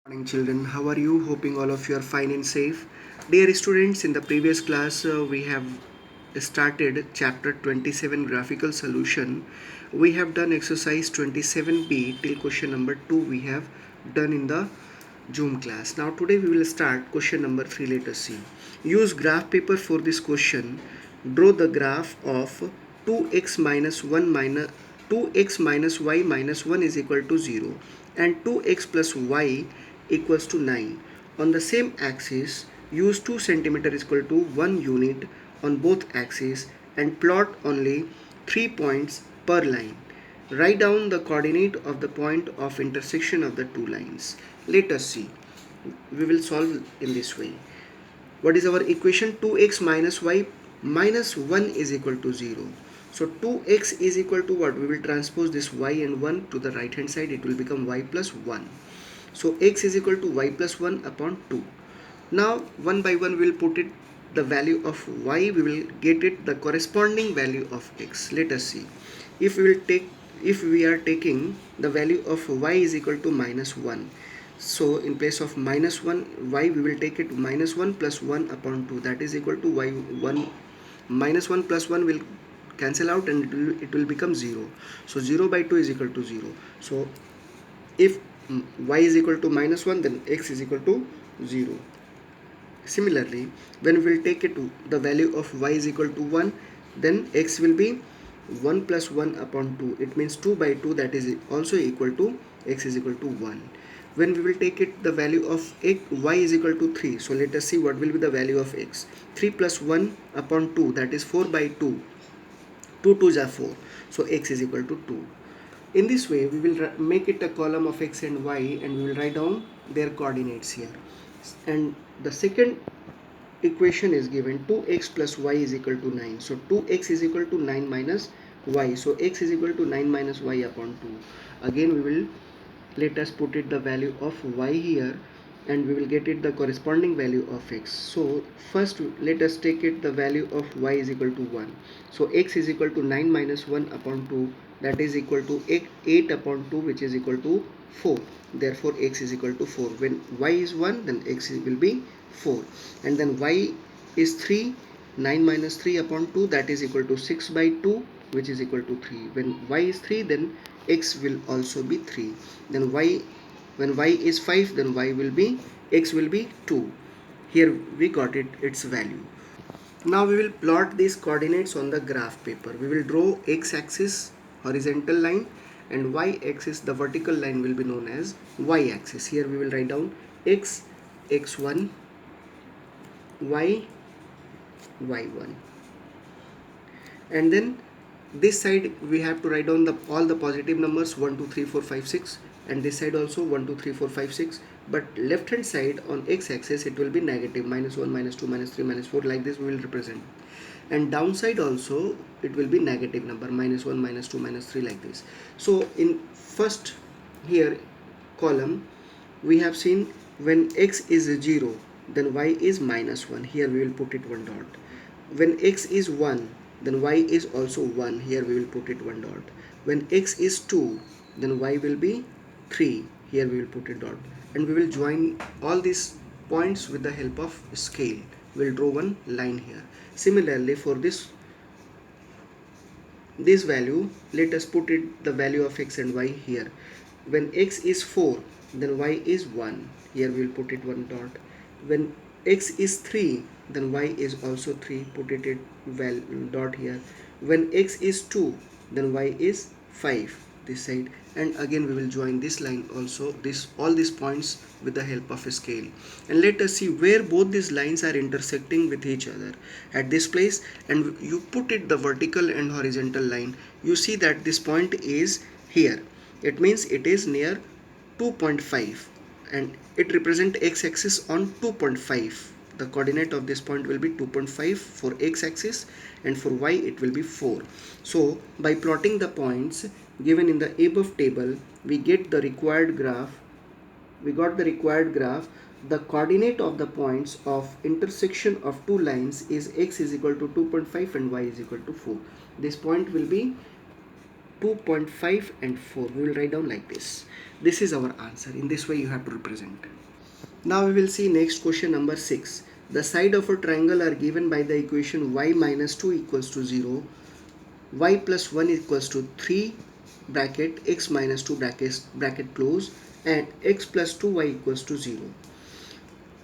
Morning children, how are you? Hoping all of you are fine and safe. Dear students, in the previous class we have started chapter 27 graphical solution. We have done exercise 27b till question number 2 we have done in the Zoom class. Now today we will start question number 3. Let us see. Use graph paper for this question. Draw the graph of 2x minus 1 minus 2x minus y minus 1 is equal to 0 and 2x plus y equals to 9. On the same axis, use 2 centimeter is equal to 1 unit on both axes and plot only 3 points per line. Write down the coordinate of the point of intersection of the two lines. Let us see. We will solve in this way. What is our equation? 2x minus y minus 1 is equal to 0. So 2x is equal to what? We will transpose this y and 1 to the right hand side. It will become y plus 1. So x is equal to y plus 1 upon 2. Now one by one we will put it the value of y, we will get it the corresponding value of x. Let us see. If we are taking the value of y is equal to minus 1. So in place of minus 1 y we will take it minus 1 plus 1 upon 2, that is equal to y 1 minus 1 plus 1 will cancel out and it will become 0. So 0 by 2 is equal to 0. So if y is equal to minus 1, then x is equal to 0. Similarly, when we will take it to the value of y is equal to 1, then x will be 1 plus 1 upon 2. It means 2 by 2, that is also equal to x is equal to 1. When we will take it the value of x, y is equal to 3. So let us see what will be the value of x. 3 plus 1 upon 2, that is 4 by 2. 2 2s are 4. So x is equal to 2. In this way, we will make it a column of x and y and we will write down their coordinates here. And the second equation is given 2x plus y is equal to 9. So 2x is equal to 9 minus y. So x is equal to 9 minus y upon 2. Again we will let us put it the value of y here and we will get it the corresponding value of x. So first let us take it the value of y is equal to 1. So x is equal to 9 minus 1 upon 2, that is equal to 8 upon 2, which is equal to 4. Therefore x is equal to 4. When y is 1, then x will be 4. And then y is 3. 9 minus 3 upon 2, that is equal to 6 by 2, which is equal to 3. When y is 3, then x will also be 3. Then when y is 5, then x will be 2. Here we got its value. Now we will plot these coordinates on the graph paper. We will draw x-axis horizontal line and y-axis, the vertical line will be known as y-axis. Here we will write down x, x1, y, y1. And then this side we have to write down all the positive numbers 1 2 3 4 5 6, and this side also 1 2 3 4 5 6, but left hand side on x-axis it will be negative minus 1 minus 2 minus 3 minus 4, like this we will represent. And downside also it will be negative number minus 1 minus 2 minus 3, like this. So in first here column we have seen when x is 0, then y is minus 1. Here we will put it 1 dot. When x is 1, then y is also 1. Here we will put it 1 dot. When x is 2, then y will be 3. Here we will put a dot. And we will join all these points with the help of scale. We will draw one line here. Similarly, for this value, let us put it the value of x and y here. When x is 4, then y is 1. Here we will put it 1 dot. When x is 3, then y is also 3. Put it dot here. When x is 2, then y is 5, this side. And again we will join this line also, all these points with the help of a scale. And let us see where both these lines are intersecting with each other at this place. And you put it the vertical and horizontal line, you see that this point is here. It means it is near 2.5 and it represents x-axis on 2.5. The coordinate of this point will be 2.5 for x-axis and for y it will be 4. So by plotting the points given in the above table, we got the required graph. The coordinate of the points of intersection of two lines is x is equal to 2.5 and y is equal to 4. This point will be 2.5 and 4. We will write down like this. This is our answer. In this way you have to represent. Now we will see next question number 6. The side of a triangle are given by the equation y minus 2 equals to 0, y plus 1 equals to 3 bracket x minus 2 bracket close, and x plus 2y equals to 0.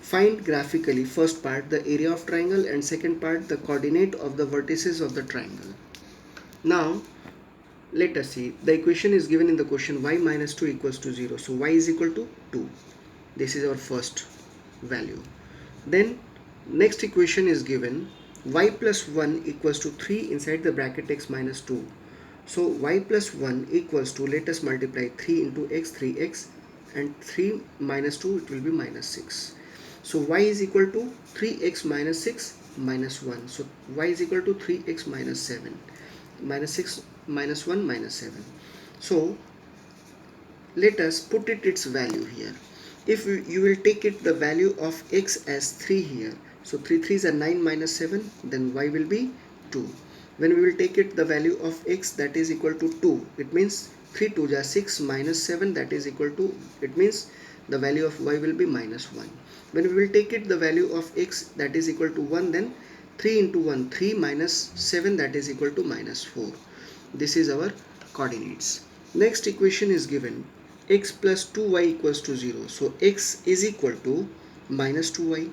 Find graphically first part the area of triangle and second part the coordinate of the vertices of the triangle. Now let us see, the equation is given in the question y minus 2 equals to 0. So y is equal to 2. This is our first value. Then next equation is given y plus 1 equals to 3 inside the bracket x minus 2. So y plus 1 equals to, let us multiply 3 into x, 3x, and 3 minus 2, it will be minus 6. So y is equal to 3x minus 6 minus 1. So y is equal to 3x minus 7. Minus 6 minus 1 minus 7. So let us put its value here. If you will take it the value of x as 3 here, so 3 3s are 9 minus 7, then y will be 2. When we will take it the value of x, that is equal to 2, it means 3 2s are 6 minus 7, that is equal to, it means the value of y will be minus 1. When we will take it the value of x, that is equal to 1, then 3 into 1, 3 minus 7, that is equal to minus 4. This is our coordinates. Next equation is given x plus 2y equals to 0. So x is equal to minus 2y.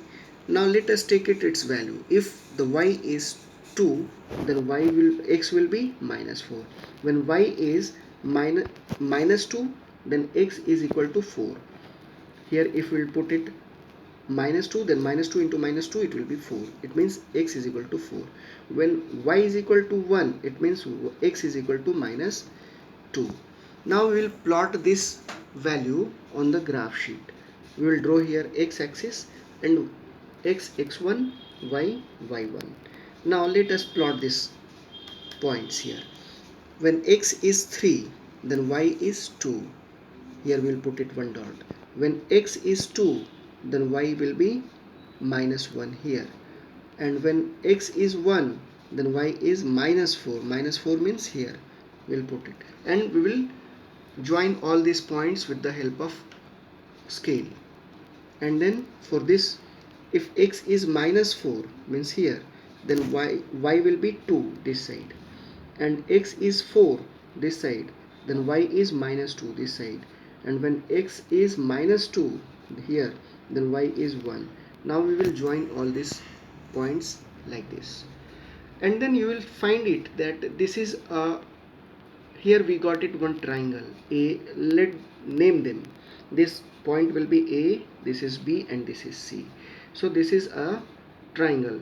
Now let us take its value. If the y is 2, then x will be minus 4. When y is minus 2, then x is equal to 4. Here if we will put it minus 2, then minus 2 into minus 2, it will be 4. It means x is equal to 4. When y is equal to 1, it means x is equal to minus 2. Now we will plot this value on the graph sheet. We will draw here x axis and x1, y y1. Now let us plot these points here. When x is 3, then y is 2. Here we will put it one dot. When x is 2, then y will be minus 1 here. And when x is 1, then y is minus 4. Minus 4 means here. We will put it. And we will join all these points with the help of scale. And then for this, if x is minus 4 means here, then y will be 2 this side. And x is 4 this side, then y is minus 2 this side. And when x is minus 2 here, then y is 1. Now we will join all these points like this. And then you will find it that this is a, here we got it one triangle A. Let name them. This point will be A, this is B, and this is C. So this is a triangle.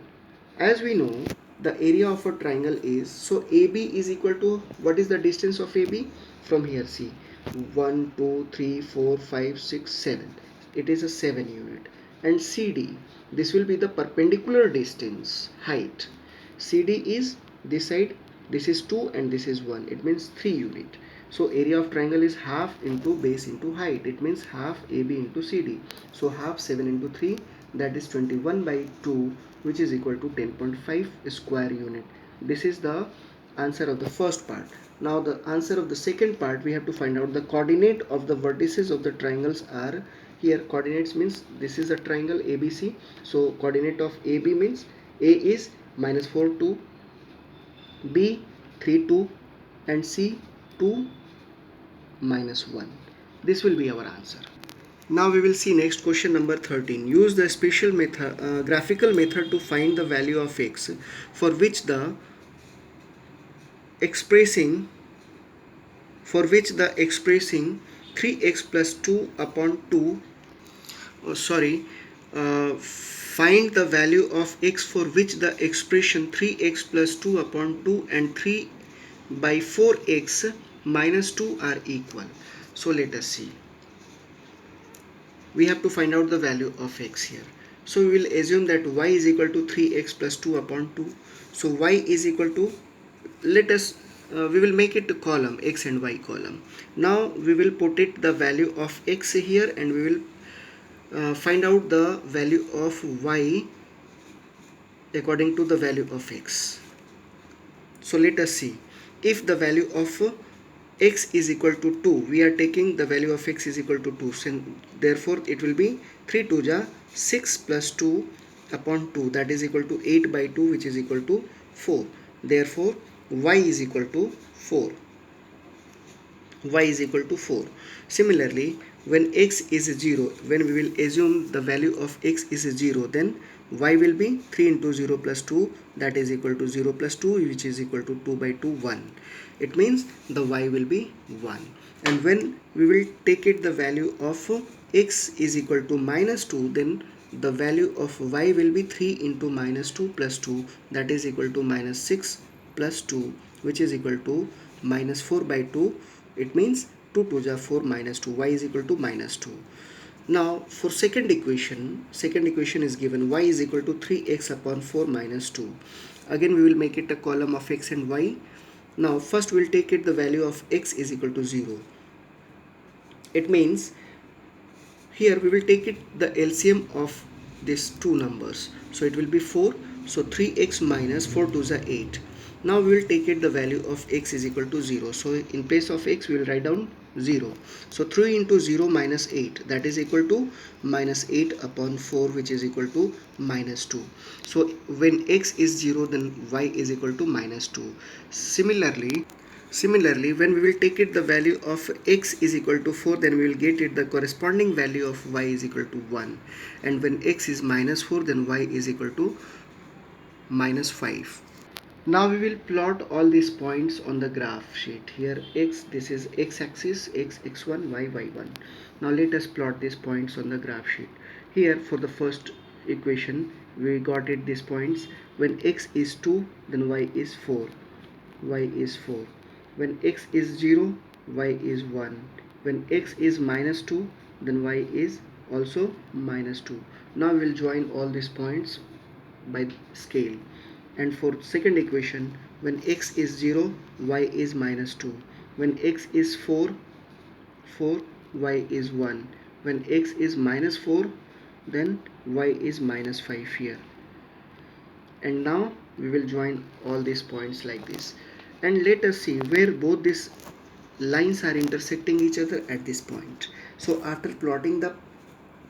As we know, the area of a triangle is, so AB is equal to, what is the distance of AB from here? See, 1 2 3 4 5 6 7. It is a 7 unit. And CD, this will be the perpendicular distance, height. CD is this side, this is 2 and this is 1. It means 3 unit. So area of triangle is half into base into height. It means half AB into CD. So half 7 into 3, that is 21 by 2, which is equal to 10.5 square unit. This is the answer of the first part. Now the answer of the second part, we have to find out the coordinate of the vertices of the triangles are, here coordinates means this is a triangle ABC. So coordinate of AB means A is minus 4 2, B 3 2, and C 2 minus 1. This will be our answer. Now we will see next question number 13. Use the special method, graphical method to find the value of x for which the expressing 3x plus 2 upon 2 find the value of x for which the expression 3x plus 2 upon 2 and 3 by 4x minus 2 are equal. So let us see. We have to find out the value of x here. So we will assume that y is equal to 3x plus 2 upon 2. So y is equal to, let us we will make it a column, x and y column. Now we will put it the value of x here, and we will find out the value of y according to the value of x. So let us see. If the value of x is equal to 2, we are taking the value of x is equal to 2, so therefore it will be 3 2 ja 6 plus 2 upon 2, that is equal to 8 by 2, which is equal to 4. Therefore y is equal to 4. Y is equal to 4. Similarly, when x is 0, when we will assume the value of x is 0, then y will be 3 into 0 plus 2, that is equal to 0 plus 2, which is equal to 2 by 2, 1. It means the y will be 1. And when we will take it the value of x is equal to minus 2, then the value of y will be 3 into minus 2 plus 2, that is equal to minus 6 plus 2, which is equal to minus 4 by 2. It means 2 2 ja 4 minus 2, y is equal to minus 2. Now for second equation is given y is equal to 3x upon 4 minus 2. Again we will make it a column of x and y. Now first we will take it the value of x is equal to 0. It means here we will take it the LCM of these two numbers, so it will be 4, so 3x minus 4 to the 8. Now we will take it the value of x is equal to 0, so in place of x we will write down 0. So 3 into 0 minus 8, that is equal to minus 8 upon 4, which is equal to minus 2. So when x is 0, then y is equal to minus 2. Similarly, when we will take it the value of x is equal to 4, then we will get it the corresponding value of y is equal to 1. And when x is minus 4, then y is equal to minus 5. Now we will plot all these points on the graph sheet. Here x, this is x-axis, x, x1, y, y1. Now let us plot these points on the graph sheet. Here for the first equation, we got it these points. When x is 2, then y is 4. Y is 4. When x is 0, y is 1. When x is minus 2, then y is also minus 2. Now we will join all these points by scale. And for second equation, when x is 0, y is minus 2. When x is 4, y is 1. When x is minus 4, then y is minus 5 here. And now we will join all these points like this, and let us see where both these lines are intersecting each other at this point. So after plotting the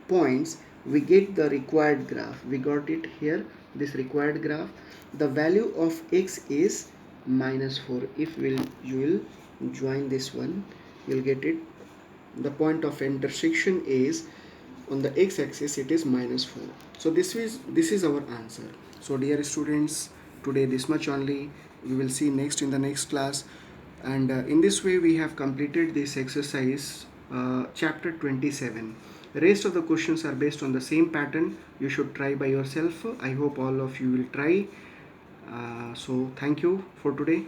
points, we get the required graph. We got it here, this required graph. The value of x is minus 4. If you will join this one, you'll get it. The point of intersection is on the x-axis, it is minus 4. So this is our answer. So dear students, today this much only. We will see next in the next class. And in this way we have completed this exercise, chapter 27. The rest of the questions are based on the same pattern. You should try by yourself. I hope all of you will try. So thank you for today.